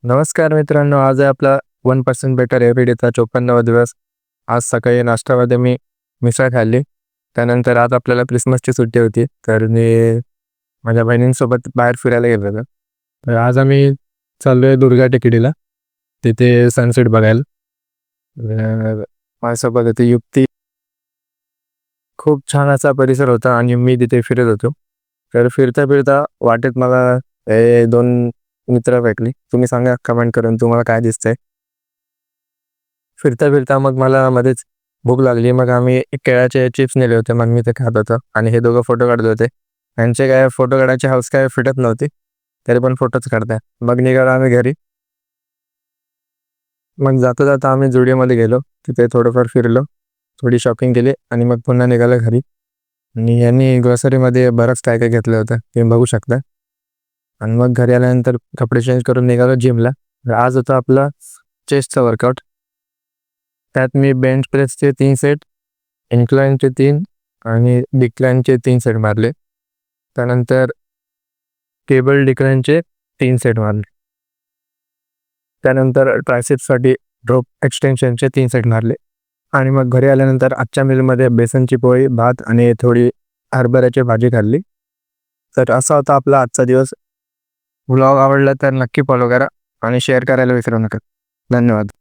नमस्कार मित्रांनो, आज आहे आपला 1% बेटर एव्हरीडेचा 54वा दिवस. आज सकाळी नाश्त्यामध्ये मी मिसळ खाल्ली. त्यानंतर आज आपल्याला क्रिसमसची सुट्टी होती, तर मी माझ्या बहिणींसोबत बाहेर फिरायला गेलो होतो. तर आज आम्ही चाललो आहे दुर्गा टेकडीला, तिथे सनसेट बघायला. माझ्यासोबत होती युक्ती. खूप छान असा परिसर होता आणि मी तिथे फिरत होतो. तर फिरता फिरता वाटेत मला दोन मित्र भेटली. तुम्ही सांगा कमेंट करून तुम्हाला काय दिसतंय. फिरता फिरता मग मला मध्येच भूक लागली. मग आम्ही केळ्याचे चिप्स नेले होते, मग मी ते खात होतो आणि हे दोघं फोटो काढत होते. त्यांचे काय फोटो काढायची हौस काय फिटत नव्हती, तरी पण फोटोच काढताय. मग निघालो आम्ही घरी. मग जाता जाता आम्ही जुडिओमध्ये गेलो, तिथे थोडंफार फिरलो, थोडी शॉपिंग केली आणि मग पुन्हा निघालो घरी. आणि यांनी ग्रॉसरीमध्ये बरंच काय काय घेतलं होतं ते बघू शकता. आणि मग घरी आल्यानंतर कपडे चेंज करून निघालो जिमला. आज होता आपला चेस्टचा वर्कआउट. त्यात मी बेंच प्रेसचे 3 सेट, इन्क्लाइनचे 3 आणि डिक्लाइनचे 3 सेट मारले. त्यानंतर केबल डिक्लाइनचे 3 सेट मारले. त्यानंतर ट्रायसेप्ससाठी ड्रॉप एक्सटेन्शनचे 3 सेट मारले. आणि मग घरी आल्यानंतर आजच्या मीलमध्ये बेसनची पोळी, भात आणि थोडी हरभऱ्याची भाजी खाल्ली. तर असा होता आपला आजचा दिवस. व्लॉग आवडला तर नक्की फॉलो करा आणि शेअर करायला विसरू नका. धन्यवाद.